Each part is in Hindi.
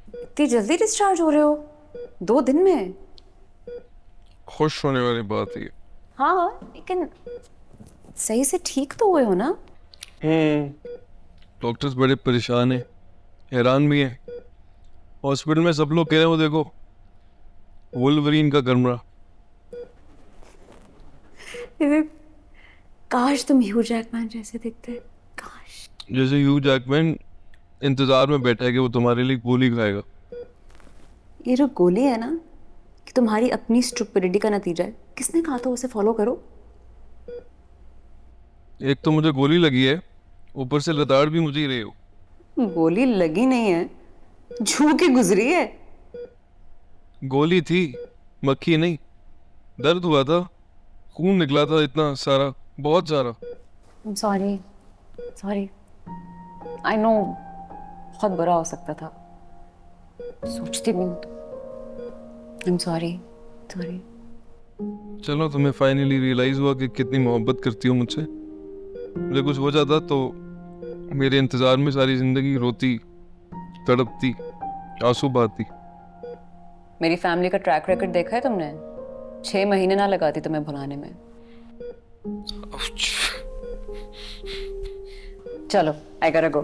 इतनी जल्दी डिस्चार्ज हो रहे हो? 2 दिन में? खुश होने वाली बात है। हाँ, लेकिन सही से ठीक तो हुए हो ना? डॉक्टर्स बड़े परेशान हैं, हैरान भी हैं। हॉस्पिटल में सब लोग कह रहे हैं वो देखो वुल्वरीन का कमरा। ये काश तुम ह्यू जैकमैन जैसे दिखते। काश। जैसे ह्यू जैकमैन इंतजार में बैठा है कि वो तुम्हारे लिए गोली खाएगा। ये जो गोली है ना, कि तुम्हारी अपनी स्टुपिडिटी का नतीजा है। किसने कहा था उसे फॉलो करो? एक तो मुझे गोली लगी है, ऊपर से लताड़ भी मुझे ही रहे हो। गोली लगी नहीं है, छू के गुजरी है। गोली थी, मक्खी नहीं। दर्द हुआ था, खून निकला था इतना सारा, बहुत सारा। Sorry, sorry. आई नो, बहुत बुरा हो सकता था। सोचती भी हूँ। I am sorry, sorry. चलो, तुम्हें फाइनली रियलाइज हुआ कि कितनी मोहब्बत करती हो मुझसे। मुझे कुछ हो जाता तो मेरे इंतजार में सारी जिंदगी रोती, तड़पती, आंसू बहाती। मेरी फैमिली का ट्रैक रिकॉर्ड देखा है तुमने? 6 महीने ना लगाती तुम्हें भुलाने में। चलो, आई गोटा गो।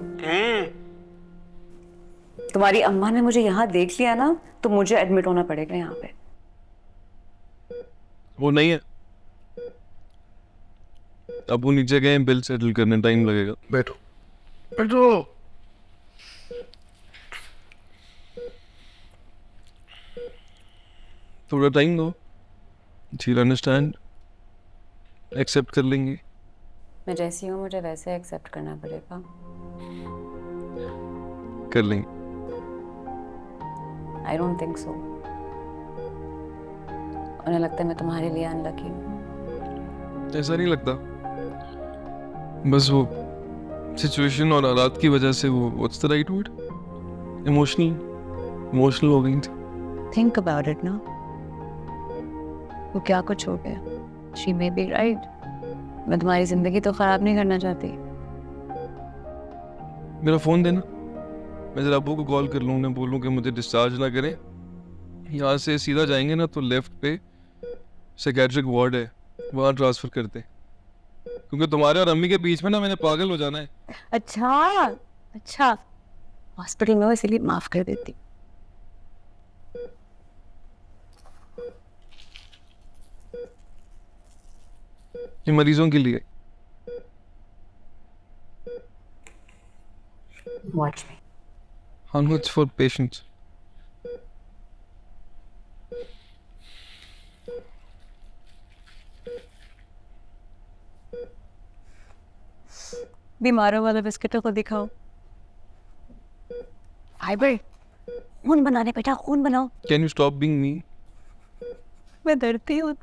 तुम्हारी अम्मा ने मुझे यहाँ देख लिया ना, तो मुझे एडमिट होना पड़ेगा यहाँ पे। वो नहीं है। अब वो नीचे गए, बिल सेटल करने टाइम लगेगा। बैठो, बैठो। थोड़ा टाइम दो, शील अंडरस्टैंड, एक्सेप्ट कर लेंगे। मैं जैसी हूँ मुझे वैसे एक्सेप्ट करना पड़ेगा। कर लेंगे। I don't think so. उन्हें लगता है मैं तुम्हारे लिए अनलकी हूँ। ऐसा नहीं लगता, बस वो सिचुएशन और हालात की वजह से वो what's the right word, emotional emotional हो गई थी। थिंक अबाउट इट ना। वो क्या कुछ हो गया। She may be right. मैं तुम्हारी जिंदगी तो खराब नहीं करना चाहती। मेरा फोन देना, मैं जरा अब्बू को कॉल कर लूँ, उन्हें बोलूँ कि मुझे डिस्चार्ज ना करें। यहाँ से सीधा जाएंगे ना तो लेफ्ट पे साइकेट्रिक वार्ड है, वहाँ ट्रांसफर करते हैं। क्योंकि तुम्हारे और अम्मी के बीच में ना मैंने पागल हो जाना है। अच्छा, अच्छा। हॉस्पिटल में हो इसीलिए माफ कर देती। ये मरीजों के लिए। वॉच मी। हाँ, इट्स फॉर पेशेंट्स। बीमारों वाला बिस्किट को दिखाओ। फाइबर। खून बनाने बेटा, खून बनाओ। Can you stop being me? मैं डरती हूँ।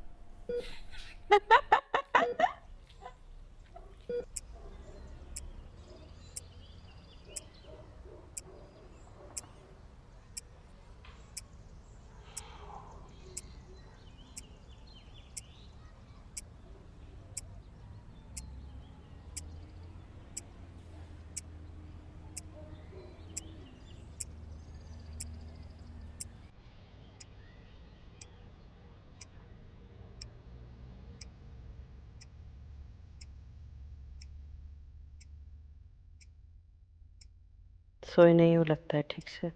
सोई नहीं हो लगता है ठीक से।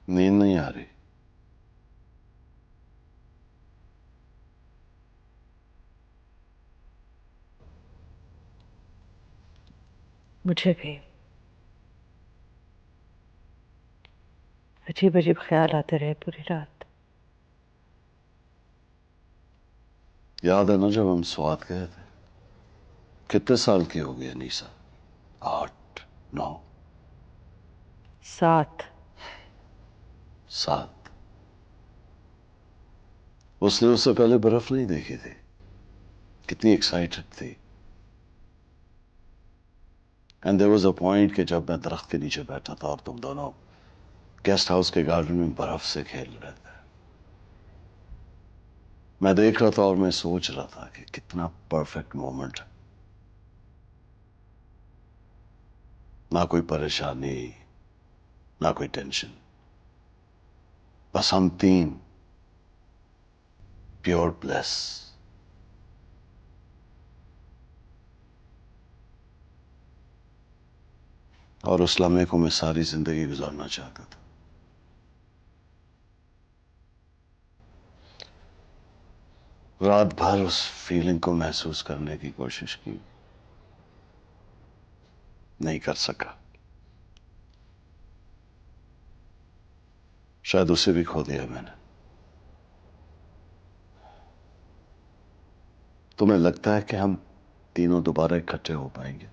नींद नहीं आ रही? मुझे भी अजीब अजीब ख्याल आते रहे पूरी रात। याद है ना जब हम स्वाद गए थे? कितने साल की होगी अनीसा? 8, 9, 7। 7? उसने उससे पहले बर्फ नहीं देखी थी। कितनी एक्साइटेड थी। And there was a point कि जब मैं दरख्त के नीचे बैठा था और तुम दोनों गेस्ट हाउस के गार्डन में बर्फ से खेल रहे थे। मैं देख रहा था और मैं सोच रहा था कि कितना परफेक्ट मोमेंट है। ना कोई परेशानी, ना कोई टेंशन। बस हम तीन प्योर ब्लेस। और उस लम्हे को मैं सारी जिंदगी गुजारना चाहता था। रात भर उस फीलिंग को महसूस करने की कोशिश की, नहीं कर सका। शायद उसे भी खो दिया मैंने। तुम्हें लगता है कि हम तीनों दोबारा इकट्ठे हो पाएंगे?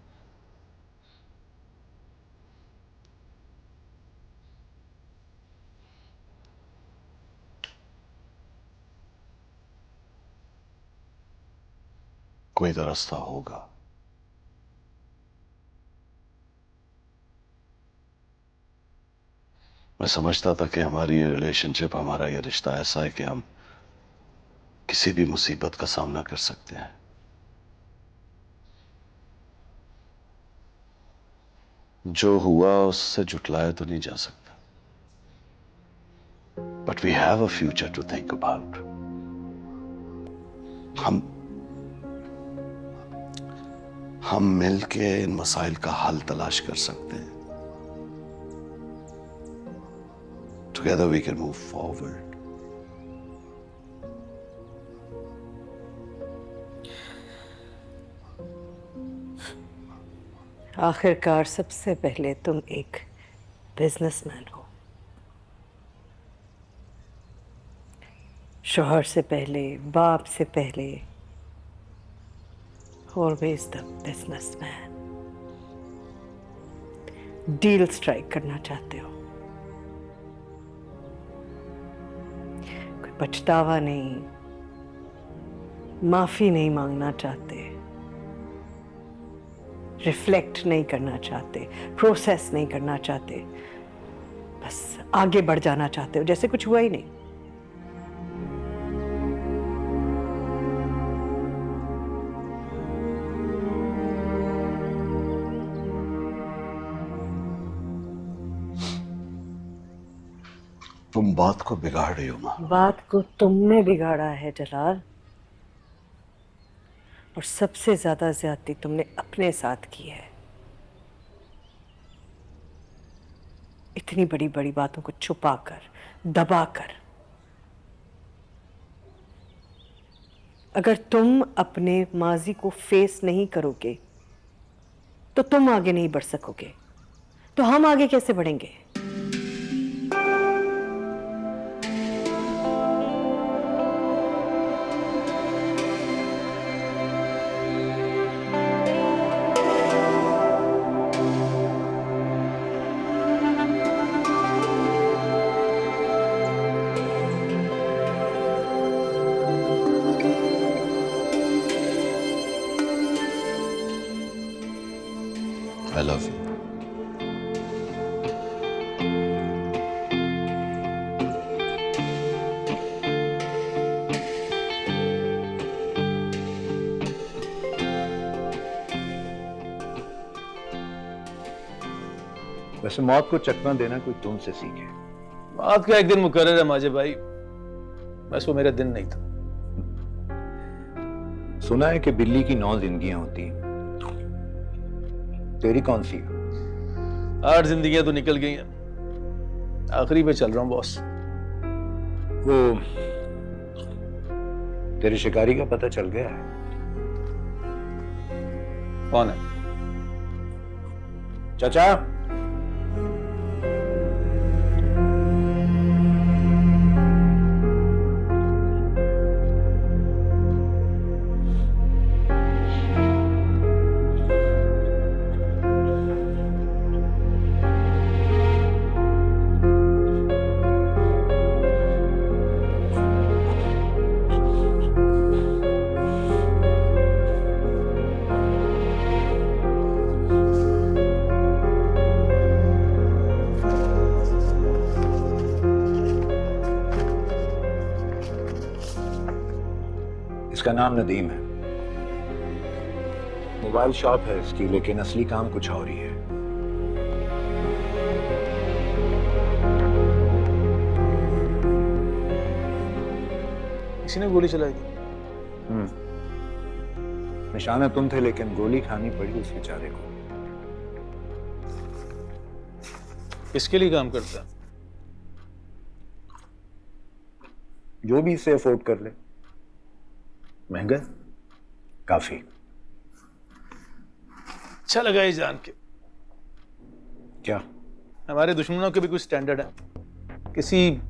कोई तो रास्ता होगा। मैं समझता था कि हमारी ये रिलेशनशिप, हमारा ये रिश्ता ऐसा है कि हम किसी भी मुसीबत का सामना कर सकते हैं। जो हुआ उससे जुटलाया तो नहीं जा सकता। But we have a future to think about. हम मिलके इन मसाइल का हल तलाश कर सकते हैं। Together we can move forward. आखिरकार सबसे पहले तुम एक बिजनेसमैन हो। शोहर से पहले, बाप से पहले, always the businessman. Deal strike करना चाहते हो, कोई पछतावा नहीं, माफी नहीं मांगना चाहते, रिफ्लेक्ट नहीं करना चाहते, प्रोसेस नहीं करना चाहते, बस आगे बढ़ जाना चाहते हो जैसे कुछ हुआ ही नहीं। तुम बात को बिगाड़ रही हो मां। बात को तुमने बिगाड़ा है जलाल, और सबसे ज्यादा ज्यादती तुमने अपने साथ की है। इतनी बड़ी बड़ी बातों को छुपाकर, दबाकर। अगर तुम अपने माजी को फेस नहीं करोगे तो तुम आगे नहीं बढ़ सकोगे, तो हम आगे कैसे बढ़ेंगे? I love you. वैसे मौत को चकमा देना कोई तुमसे सीखे। बात का एक दिन मुकर्रर है माजे भाई, बस वो मेरा दिन नहीं था। सुना है कि बिल्ली की 9 जिंदगियां होती हैं, तेरी कौन सी है? 8 जिंदगियां तो निकल गई हैं, आखिरी पे चल रहा हूं बॉस। वो तेरे शिकारी का पता चल गया है? कौन है? चाचा, इसका नाम नदीम है। मोबाइल शॉप है इसकी, लेकिन असली काम कुछ और ही है। किसी ने गोली चलाई थी? निशाना तुम थे, लेकिन गोली खानी पड़ी उस बेचारे को। किसके लिए काम करता है? जो भी इसे अफोर्ड कर ले। महंगा है? काफी। अच्छा लगा ये जान के। क्या? हमारे दुश्मनों के भी कुछ स्टैंडर्ड है। किसी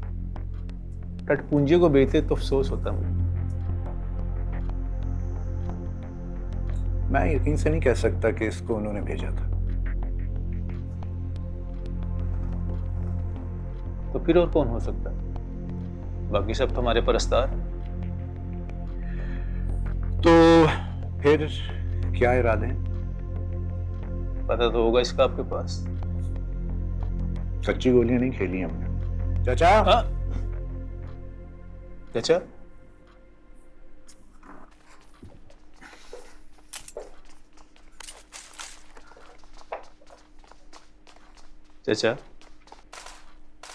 टटपुंजे को बेचते तो अफसोस होता मुझे। मैं यकीन से नहीं कह सकता कि इसको उन्होंने भेजा था। तो फिर और कौन हो सकता है? बाकी सब तो हमारे परस्तार हैं। तो फिर क्या इरादे हैं? पता तो होगा इसका आपके पास। सच्ची गोलियां नहीं खेली हमने। चाचा, हाँ? चाचा, चाचा,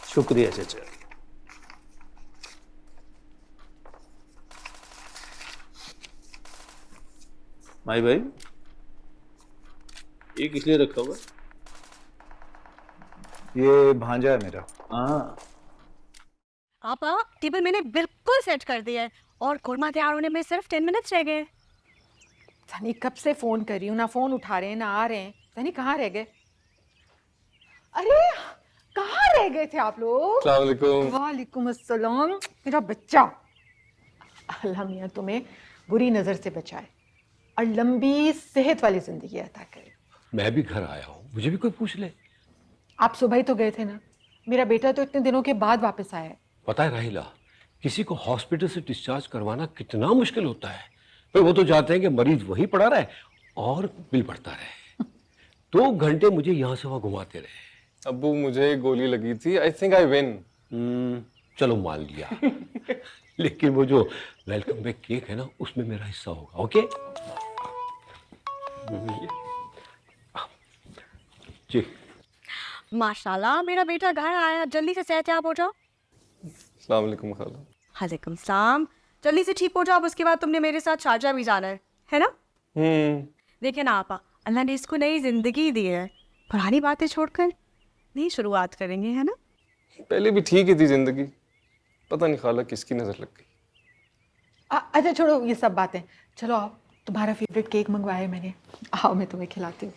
शुक्रिया चाचा। माई भाई, ये किस लिए रखा हुआ? ये भांजा है मेरा। हाँ, आपा टेबल मैंने बिल्कुल सेट कर दिया है और कोरमा तैयार होने में सिर्फ 10 मिनट्स रह गए। सनी कब से फोन कर रही हूँ, ना फोन उठा रहे हैं ना आ रहे हैं। सनी कहाँ रह गए? अरे कहाँ रह गए थे आप लोग? अस्सलाम वालेकुम। वालेकुम अस्सलाम। मेरा बच्चा, अल्लाह मियाँ तुम्हें बुरी नजर से बचाए और लंबी सेहत वाली जिंदगी अता करे। मैं भी घर आया हूँ, मुझे भी कोई पूछ ले। आप सुबह ही तो गए थे ना। मेरा बेटा तो इतने दिनों के बाद वापस आया है। पता है राहिला, किसी को हॉस्पिटल से डिस्चार्ज करवाना कितना मुश्किल होता है। फिर वो तो चाहते हैं कि मरीज वहीं पड़ा रहे और बिल बढ़ता रहे। 2 घंटे मुझे यहाँ से वहाँ घुमाते रहे। अब्बू मुझे गोली लगी थी, आई थिंक आई विन। चलो मान लिया। लेकिन वो जो वेलकम बैक केक है ना, उसमें मेरा हिस्सा होगा। ओके जी। माशाल्लाह मेरा बेटा घर आया, जल्दी से सेहतयाब हो जाओ। अस्सलाम वालेकुम खाला। वालेकुम सलाम। जल्दी से ठीक हो जाओ, उसके बाद तुमने मेरे साथ शारजा भी जाना है ना? देखिए ना आपा, अल्लाह ने इसको नई जिंदगी दी है। पुरानी बातें छोड़कर नई शुरुआत करेंगे, है ना? पहले भी ठीक ही थी जिंदगी, पता नहीं खाला किसकी नजर लग गई। अच्छा छोड़ो ये सब बातें, चलो आओ, तुम्हारा फेवरेट केक मंगवाया है मैंने। आओ मैं तुम्हें खिलाती हूँ।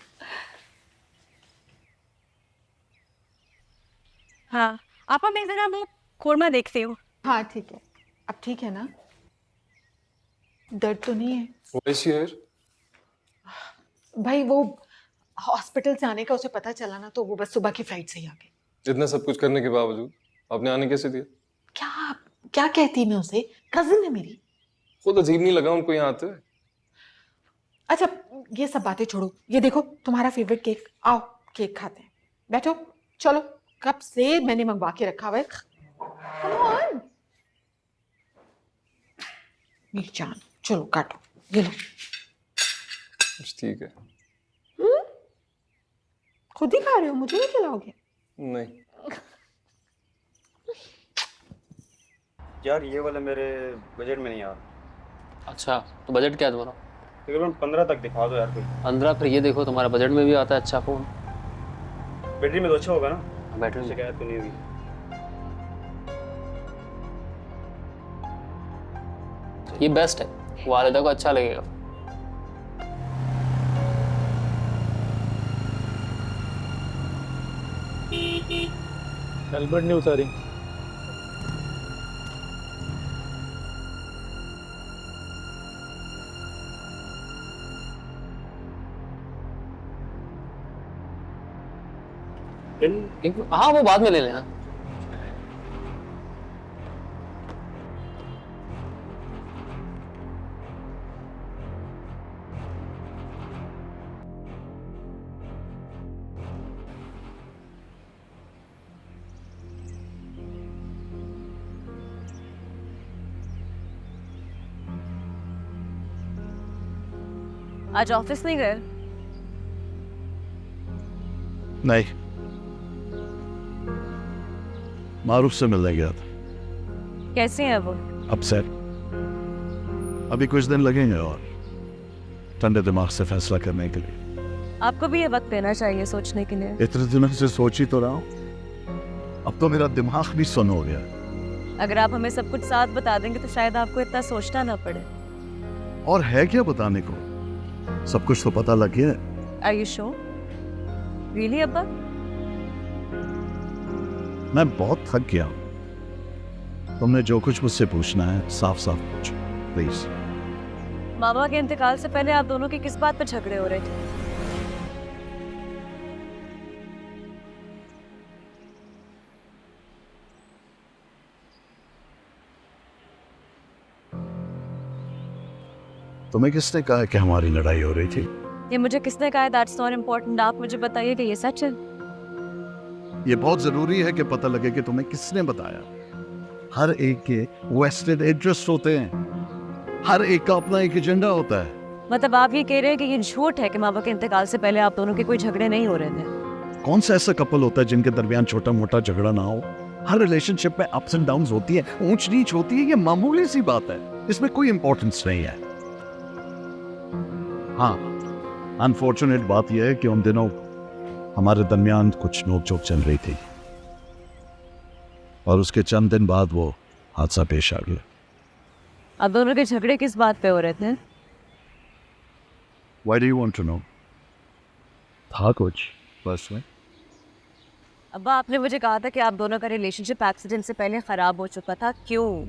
हाँ आपा, मैं जरा वो कोरमा देखती हूँ। हाँ ठीक है, अब ठीक है ना? दर्द तो नहीं है? Why is she here? भाई वो हॉस्पिटल से आने का उसे पता चला ना, तो वो बस सुबह की फ्लाइट से ही आ गई। इतना सब कुछ करने के बावजूद आपने आने कैसे दिया? क्या क्या कहती मैं उसे? कजिन है मेरी। खुद अजीब नहीं लगा उनको यहाँ आते हुए? अच्छा ये सब बातें छोड़ो, ये देखो तुम्हारा फेवरेट केक। आओ केक खाते हैं, बैठो। चलो, कब से मैंने मंगवा के रखा हुआ है। Come on। मेरी जान, चलो काटो, ये लो। ठीक है। खुद ही खा रहे हो, मुझे नहीं खिलाओगे? नहीं। यार ये वाला मेरे बजट में नहीं आ रहा। अच्छा, तो बजट क्या है तुम्हारा? तकरीबन 15 तक दिखा दो यार कोई। 15? फिर ये देखो, तुम्हारा बजट में भी आता है अच्छा फ़ोन। बैटरी में तो अच्छा होगा ना? बैटरी में शिकायत तो नहीं हुई। ये बेस्ट है, वालिदा को अच्छा लगेगा। हेलमेट नहीं उतारी। हाँ वो बाद में ले लेना। आज ऑफिस नहीं गए? नहीं, मारूफ से मिलने गया था। कैसे हैं वो? अपसेट। अभी कुछ दिन लगेंगे और ठंडे दिमाग से फैसला करने के लिए। आपको भी ये वक्त लेना चाहिए सोचने के लिए। इतने दिनों से सोच ही तो रहा हूँ, अब तो मेरा दिमाग भी सुन हो गया। अगर आप हमें सब कुछ साथ बता देंगे तो शायद आपको इतना सोचना ना पड़े। और है क्या बताने को, सब कुछ तो पता लग गया। Are you sure? Really, अब्बा? मैं बहुत थक गया हूँ। तुमने जो कुछ मुझसे पूछना है साफ साफ पूछो प्लीज। मामा के इंतकाल से पहले आप दोनों के किस बात पे झगड़े हो रहे थे? तुम्हें किसने कहा कि हमारी लड़ाई हो रही थी? ये मुझे किसने कहा? That's not important. आप मुझे बताइए कि ये सच है। ये बहुत जरूरी है कि पता लगे कि तुम्हें किसने बताया। हर एक के वेस्टेड इंटरेस्ट होते हैं, हर एक का अपना एक एजेंडा होता है। मतलब आप ये कह रहे हैं कि ये झूठ है कि मामा के इंतकाल से पहले आप दोनों के कोई झगड़े नहीं हो रहे थे? कौन सा ऐसा कपल होता है जिनके दरमियान छोटा मोटा झगड़ा ना हो? हर रिलेशनशिप में अप्स एंड डाउन्स होती है, ऊंच नीच होती है, ये मामूली सी बात है, इसमें कोई इंपॉर्टेंस नहीं है। हाँ, अनफॉर्चुनेट बात यह है कि उन दिनों हमारे दरमियान कुछ नोकझोंक चल रही थी और उसके चंद दिन बाद वो हादसा पेश आ गया। आप दोनों के झगड़े किस बात पे हो रहे थे? Why do you want to know? था कुछ बस में। अब्बा, आपने मुझे कहा था कि आप दोनों का रिलेशनशिप एक्सीडेंट से पहले खराब हो चुका था, क्यों?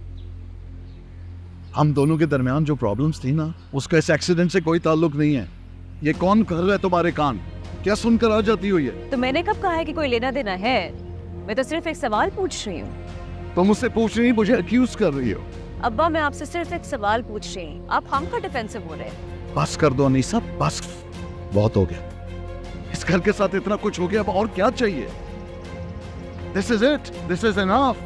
हम दोनों के दरमियान जो प्रॉब्लम्स थी ना, उसका इस एक्सीडेंट से कोई ताल्लुक नहीं है। ये कौन कर रहा है तुम्हारे कान? क्या सुनकर आ जाती हो ये? तो मैंने कब कहा है कि कोई लेना देना है? मैं तो सिर्फ एक सवाल पूछ रही हूँ। तुम मुझसे पूछ रही, मुझे अक्यूज कर रही हो। अब्बा, मैं आपसे सिर्फ एक सवाल पूछ रही हूँ, आप हम का डिफेंसिव हो रहे हैं। बस कर दो अनीसा, बस, बहुत हो गया। इस घर के साथ इतना कुछ हो गया, अब और क्या चाहिए? This is it. This is enough.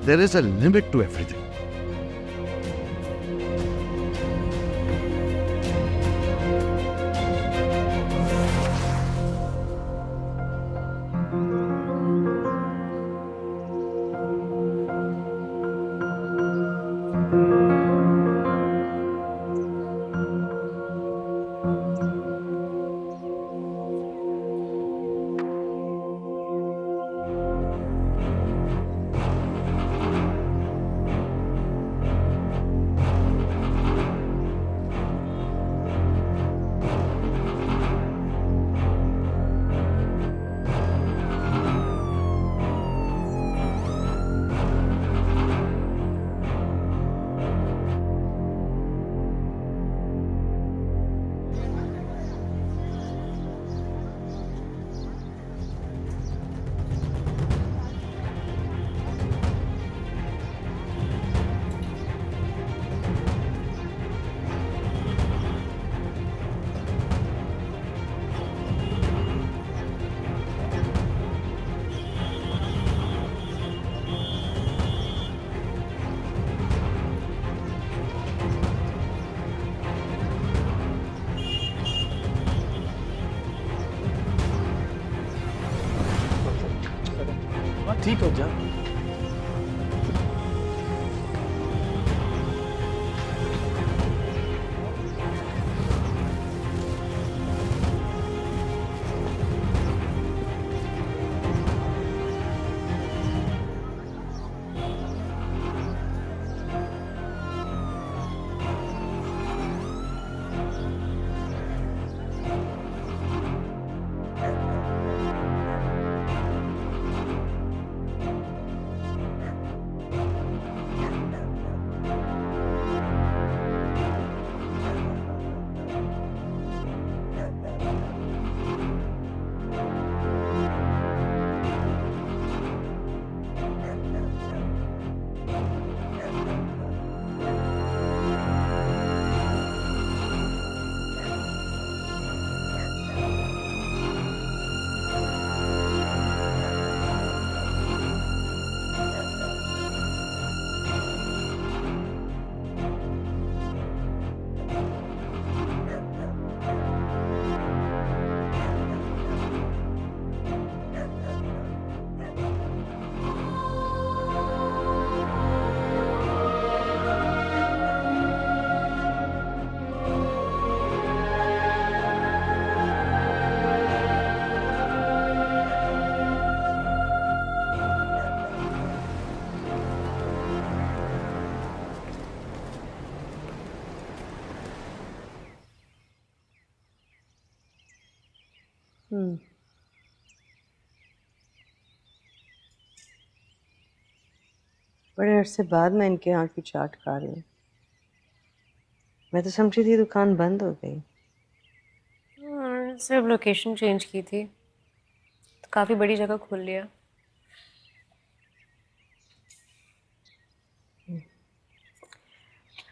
There is a limit to everything. ठीक हो जा। बड़े अरसे बाद मैं इनके यहाँ की चाट खा रही हूँ। मैं तो समझी थी दुकान बंद हो गई। सिर्फ लोकेशन चेंज की थी तो काफ़ी बड़ी जगह खोल लिया।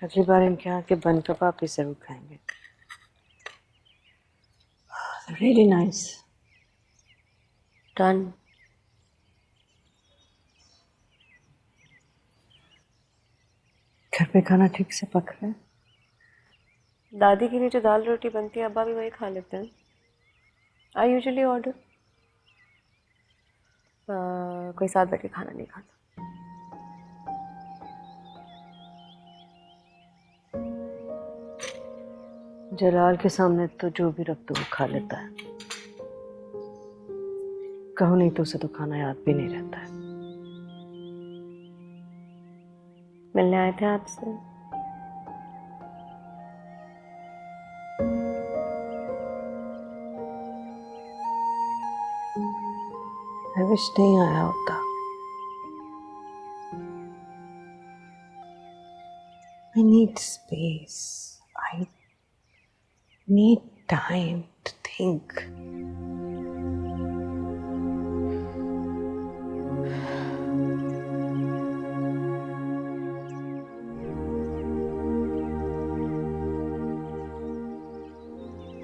अगली बार इनके यहाँ के बन कबाब भी जरूर खाएंगे। Really nice. डन। घर पे खाना ठीक से पक रहा है? दादी के लिए जो दाल रोटी बनती है अब्बा भी वही खा लेते हैं। I usually order. कोई साथ बैठ के खाना नहीं खाता। जलाल के सामने तो जो भी रख दो वो खा लेता है। कहो नहीं तो उसे तो खाना याद भी नहीं रहता है। मिलने आए थे आपसे। मैं विश नहीं आया होता। I need space. I need time to think.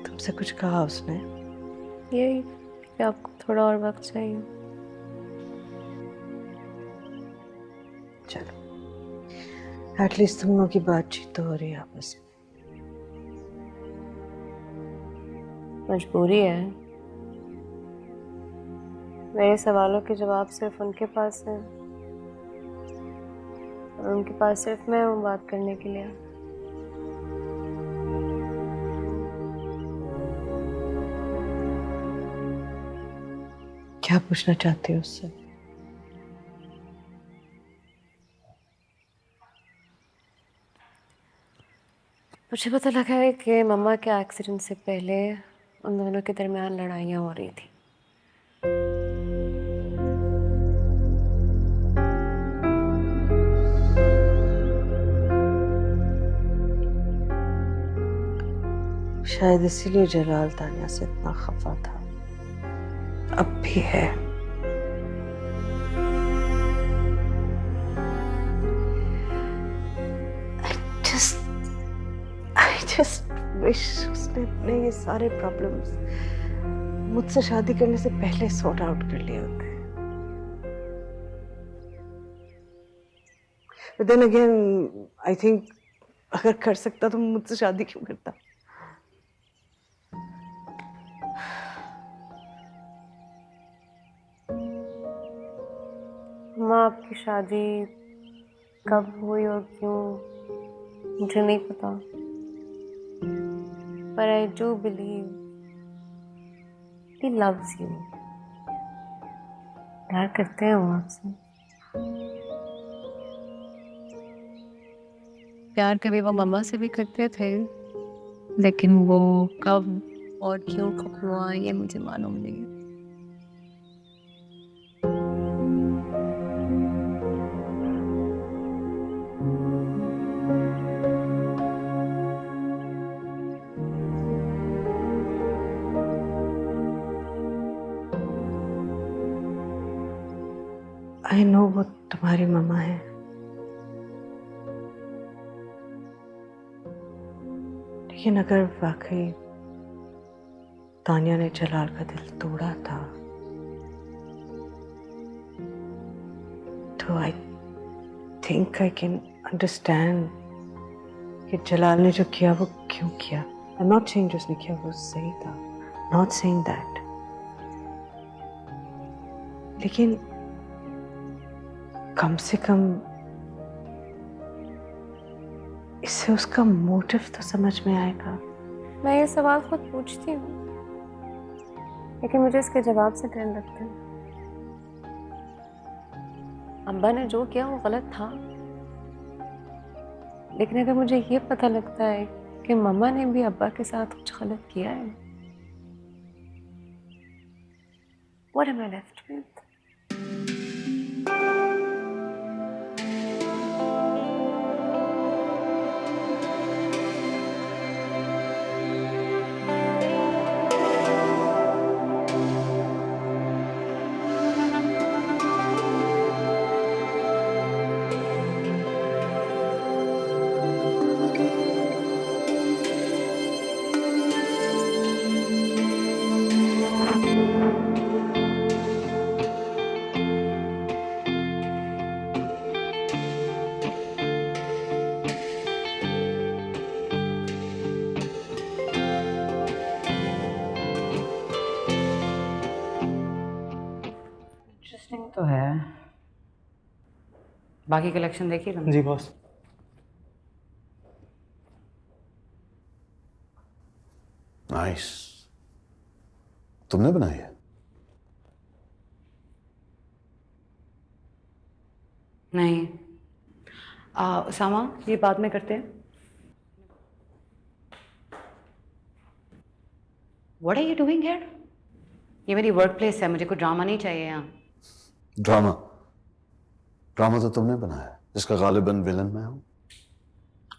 तुमसे कुछ कहा उसने? यही कि आपको थोड़ा और वक्त चाहिए। चलो, एटलीस्ट तुम लोगों की बातचीत तो हो रही है आपस में। मजबूरी है। मेरे सवालों के जवाब सिर्फ उनके पास है और उनके पास सिर्फ मैं हूँ बात करने के लिए। क्या पूछना चाहती हो उससे? मुझे पता लगा है कि मम्मा के एक्सीडेंट से पहले उन दोनों के दरमियान लड़ाइयाँ हो रही थी। शायद इसीलिए जलाल तानिया से इतना खफा था। अब भी है। I just wish उसने अपने ये सारे प्रॉब्लम्स मुझसे शादी करने से पहले सॉर्ट आउट कर लिए होते। But then again, I think अगर कर सकता तो मुझसे शादी क्यों करता? माँ आपकी शादी कब हुई और क्यों मुझे नहीं पता, पर I do believe he loves you. प्यार करते हैं वो आपसे। प्यार कभी वो मम्मा से भी करते थे, लेकिन वो कब और क्यों कब हुआ ये मुझे मालूम नहीं है। आई नो वो तुम्हारी मम्मा है, लेकिन अगर वाकई तानिया ने जलाल का दिल तोड़ा था तो I think I can understand कि जलाल ने जो किया वो क्यों किया। आई एम नॉट सेइंग जो उसने किया वो सही था, नॉट सेइंग दैट, लेकिन कम से कम इससे उसका मोटिव तो समझ में आएगा। मैं ये सवाल खुद पूछती हूँ, लेकिन मुझे इसके जवाब से डर लगता है। अब्बा ने जो किया वो गलत था, लेकिन अगर मुझे ये पता लगता है कि मम्मा ने भी अब्बा के साथ कुछ गलत किया है What am I left with? Interesting तो है। बाकी कलेक्शन देखिए तुम। जी बॉस। नाइस। तुमने बनाई है? नहीं उसामा, ये बाद में करते हैं। What are you doing here? ये मेरी वर्क प्लेस है, मुझे कोई ड्रामा नहीं चाहिए यहाँ। ड्रामा? ड्रामा तो तुमने बनाया है, जिसका गालिबन विलन मैं हूँ।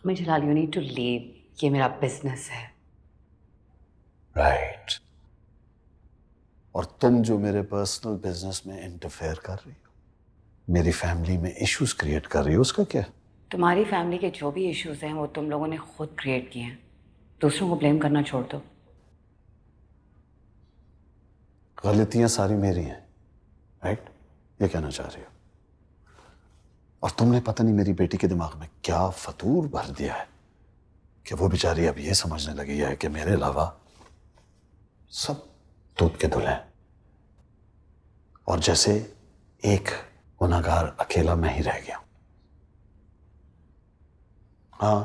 मैं जलाल, यू नीड टू लीव, ये मेरा बिजनेस है। राइट। और तुम जो मेरे पर्सनल बिजनेस में इंटरफेयर कर रही हो, मेरी फैमिली में इश्यूज क्रिएट कर रही हो, उसका क्या? तुम्हारी फैमिली के जो भी इश्यूज हैं वो तुम लोगों ने खुद क्रिएट किए हैं। दूसरों को ब्लेम करना छोड़ दो। गलतियां सारी मेरी हैं, राइट? ये कहना चाह रही हो? और तुमने पता नहीं मेरी बेटी के दिमाग में क्या फतूर भर दिया है कि वो बेचारी अब ये समझने लगी है कि मेरे अलावा सब दूध के धुले हैं, और जैसे एक गुनहगार अकेला मैं ही रह गया। हाँ,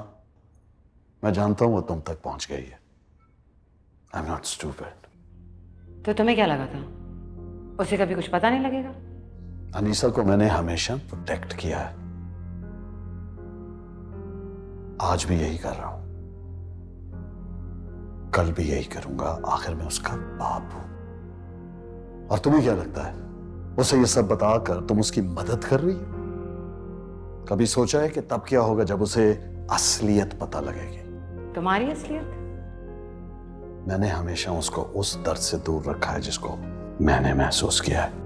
मैं जानता हूं वो तुम तक पहुंच गई है। I am not stupid. तो तुम्हें क्या लगा था उसे कभी कुछ पता नहीं लगेगा? अनीसा को मैंने हमेशा प्रोटेक्ट किया है, आज भी यही कर रहा हूं, कल भी यही करूंगा। आखिर में उसका बाप हूं। और तुम्हें क्या लगता है उसे ये सब बताकर तुम उसकी मदद कर रही हो? कभी सोचा है कि तब क्या होगा जब उसे असलियत पता लगेगी? तुम्हारी असलियत? मैंने हमेशा उसको उस दर्द से दूर रखा है जिसको मैंने महसूस किया है।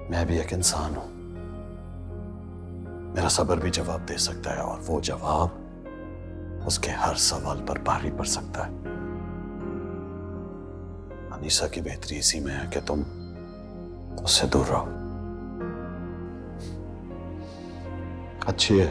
मैं भी एक इंसान हूं, मेरा सब्र भी जवाब दे सकता है, और वो जवाब उसके हर सवाल पर भारी पड़ सकता है। अनीसा की बेहतरी इसी में है कि तुम उससे दूर रहो। अच्छी है।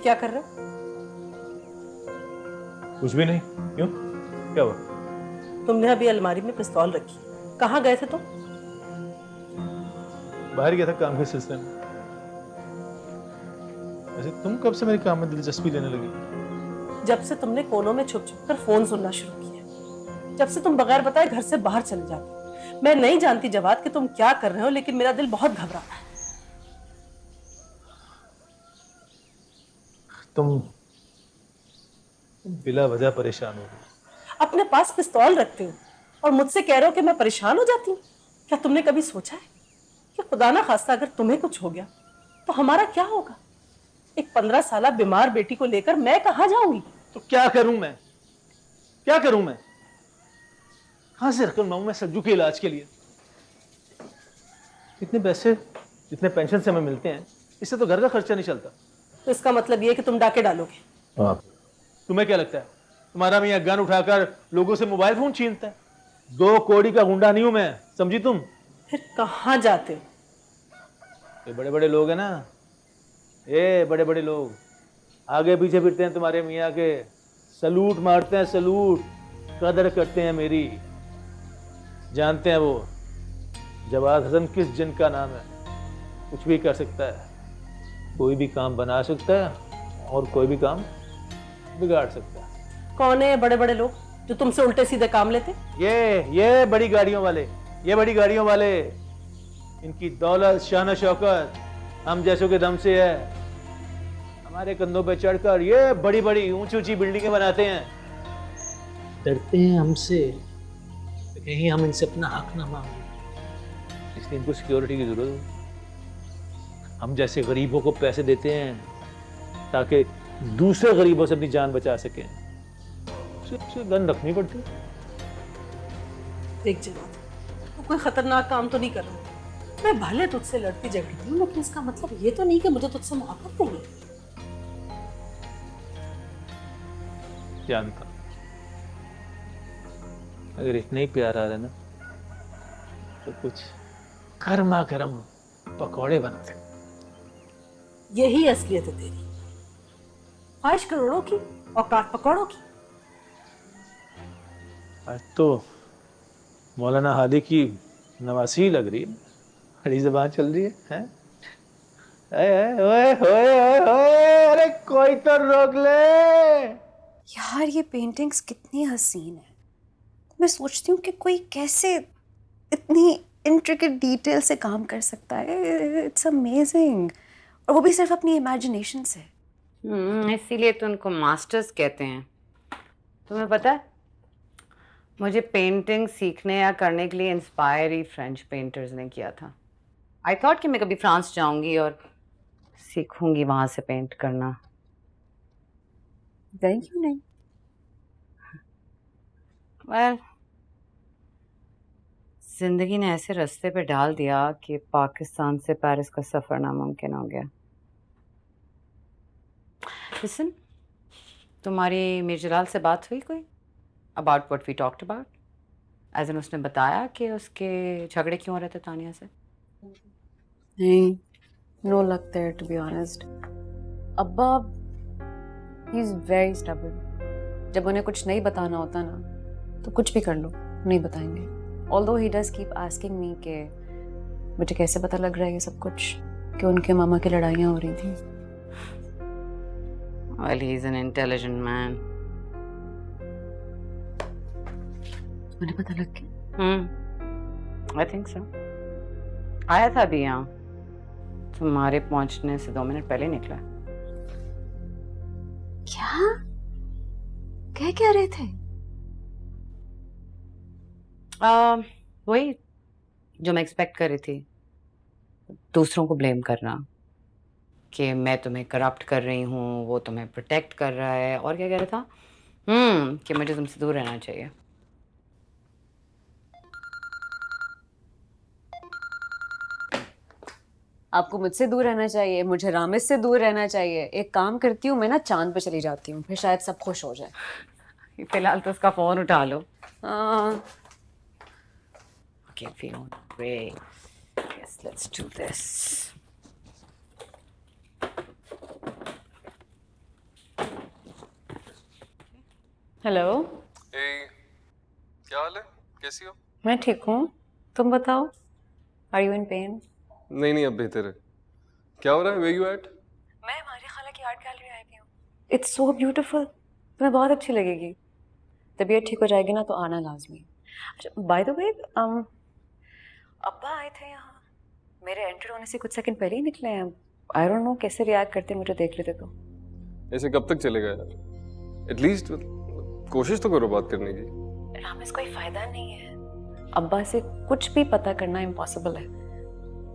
क्या कर रहे हो? कुछ भी नहीं। क्यों, क्या हुआ? तुमने अभी अलमारी में पिस्तौल रखी, कहाँ गए थे तुम? बाहर गया था काम के सिलसिले में। वैसे तुम कब से मेरे काम में दिलचस्पी लेने लगी? जब से तुमने कोनों में छुप छुप कर फोन सुनना शुरू किया, जब से तुम बगैर बताए घर से बाहर चले जाते। मैं नहीं जानती जवाद कि तुम क्या कर रहे हो, लेकिन मेरा दिल बहुत घबरा रहा है। तुम बिला वजह परेशान हो गई। अपने पास पिस्तौल रखते हो और मुझसे कह रहे हो कि मैं परेशान हो जाती हूँ। क्या तुमने कभी सोचा है कि खुदा ना खास्ता अगर तुम्हें कुछ हो गया तो हमारा क्या होगा? एक 15 साल बीमार बेटी को लेकर मैं कहाँ जाऊंगी? तो क्या करूं मैं? क्या करूं मैं? कहां से रकम लाऊं मैं सज्जू के इलाज के लिए? इतने पैसे जितने पेंशन से हमें मिलते हैं, इससे तो घर का खर्चा नहीं चलता। तो इसका मतलब ये है कि तुम डाके डालोगे? तुम्हें क्या लगता है तुम्हारा मियां गन उठाकर लोगों से मोबाइल फोन छीनता है? 2 कौड़ी का गुंडा नहीं हूं मैं, समझी तुम? फिर कहाँ जाते हो? ये बड़े बड़े लोग हैं ना, ये बड़े बड़े लोग आगे पीछे फिरते हैं तुम्हारे मियाँ के, सलूट मारते हैं, सलूट, कदर करते हैं मेरी। जानते हैं वो जवाद हसन किस जिन का नाम है, कुछ भी कर सकता है, कोई भी काम बना सकता है और कोई भी काम बिगाड़ सकता है। कौन है ये बड़े बड़े लोग जो तुमसे उल्टे सीधे काम लेते? ये बड़ी गाड़ियों वाले, ये बड़ी गाड़ियों वाले, इनकी दौलत शान शौकत हम जैसों के दम से है। हमारे कंधों पे चढ़कर ये बड़ी बड़ी ऊंची ऊंची बिल्डिंगें बनाते हैं। डरते हैं हमसे तो कहीं हम इनसे अपना हक ना मांगे, इसलिए इनको सिक्योरिटी की जरूरत है। हम जैसे गरीबों को पैसे देते हैं ताकि दूसरे गरीबों से अपनी जान बचा सकें, सिर्फ गन रखनी पड़ती है। देख जवाद, तो कोई खतरनाक काम तो नहीं कर रहा। मैं भले तुझसे लड़ती झगड़ रही हूँ, लेकिन इसका मतलब ये तो नहीं कि मुझे तुझसे मोहब्बत नहीं है। जानता, अगर इतना ही प्यार आ रहा है ना, तो कुछ गर्मा गर्म पकौड़े बनाते। यही असलियत है तेरी, 5 करोड़ों की औकात पकौड़ों की। आज तो मौलाना हादी की नवासी लग रही है, बड़ी जबान चल रही है, हैं? ओए ओए ओए ओए, अरे कोई तो रोक ले। यार ये पेंटिंग्स कितनी हसीन है। मैं सोचती हूँ कि कोई कैसे इतनी इंट्रिकेट डिटेल से काम कर सकता है। इट्स अमेजिंग, और वो भी सिर्फ अपनी इमेजिनेशन से। इसीलिए तो उनको मास्टर्स कहते हैं। तुम्हें पता है, मुझे पेंटिंग सीखने या करने के लिए इंस्पायर ही फ्रेंच पेंटर्स ने किया था। आई थॉट कि मैं कभी फ्रांस जाऊंगी और सीखूंगी वहां से पेंट करना। गई क्यों नहीं? वेल, जिंदगी ने ऐसे रास्ते पे डाल दिया कि पाकिस्तान से पेरिस का सफर नामुमकिन हो गया। लिसन, तुम्हारी मीरजलाल से बात हुई कोई about what we talked about? As in उसने बताया कि उसके झगड़े क्यों हो रहे थे तानिया से? नहीं, no luck there to be honest. अब्बा ही इज वेरी स्टबर्न। जब उन्हें कुछ नहीं बताना होता ना, तो कुछ भी कर लो, नहीं बताएंगे। Although he does keep asking me कि मुझे कैसे पता लग रहा है ये सब कुछ, कि उनके मामा की लड़ाइयाँ हो रही थी। Well, he's an intelligent man. मुझे पता लग गया। I think so. आया था अभी यहाँ, तुम्हारे पहुंचने से 2 मिनट पहले निकला। क्या कह रहे थे? वही जो मैं एक्सपेक्ट कर रही थी, दूसरों को ब्लेम करना कि मैं तुम्हें करप्ट कर रही हूँ, वो तुम्हें प्रोटेक्ट कर रहा है, और क्या कह रहा था? कि मुझे तुमसे दूर रहना चाहिए। आपको मुझसे दूर रहना चाहिए, मुझे रामिस से दूर रहना चाहिए। एक काम करती हूँ, मैं ना चांद पे चली जाती हूँ, फिर शायद सब खुश हो जाए। फिलहाल तो उसका फोन उठा लो। Okay, Fiona, great. Yes, let's do this. Hello. क्या हाल है, कैसी हो? मैं ठीक हूँ, तुम बताओ। Are you in pain? नहीं अब बेहतर है। क्या हो रहा है? Where you at? मैं हमारी खाला की आर्ट गैलरी आई हुई हूँ। इट्स सो ब्यूटीफुल, तुम्हें बहुत अच्छी लगेगी। तबीयत ठीक हो जाएगी ना तो आना लाजमी। अच्छा, बाय द वे, अब्बा आए थे यहाँ, मेरे एंटर होने से कुछ सेकंड पहले ही निकले हैं। आई डोंट नो कैसे रिएक्ट करते मुझे देख लेते तो। ऐसे कब तक चलेगा यार? एटलीस्ट कोशिश तो करो बात करने की। रामिस, कोई फायदा नहीं है। अब्बा से कुछ भी पता करना इम्पॉसिबल है,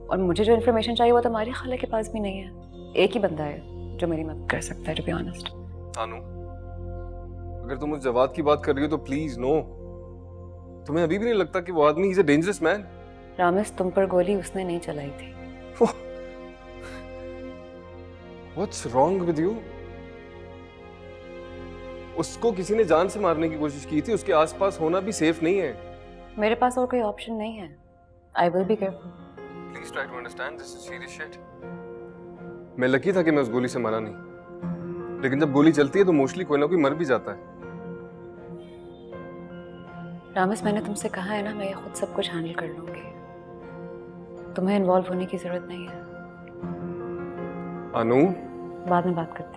और मुझे जो इन्फॉर्मेशन चाहिए वो तो हमारी खाला के पास भी नहीं है। एक ही बंदा है जो मेरी मदद कर सकता है, टू बी ऑनेस्ट। तानू, अगर तुम उस जवाद की बात कर रही हो तो प्लीज नो। तुम्हें अभी भी नहीं लगता कि वो आदमी is a dangerous man? Ramesh, तुम पर गोली उसने नहीं चलाई थी। What's wrong with you? उसको किसी ने जान से मारने की कोशिश की थी, उसके आसपास होना भी सेफ नहीं है। मेरे पास और कोई ऑप्शन नहीं है। I will be careful. Please try to understand, this is serious shit. मैं लकी था कि मैं उस गोली से मरा नहीं, लेकिन जब गोली चलती है तो मोस्टली कोई ना कोई मर भी जाता है। रामेश, मैंने तुमसे कहा है ना, मैं ये खुद सब कुछ हैंडल कर लूंगी। तुम्हें इन्वॉल्व होने की जरूरत नहीं है। अनु, बाद में बात करते हैं।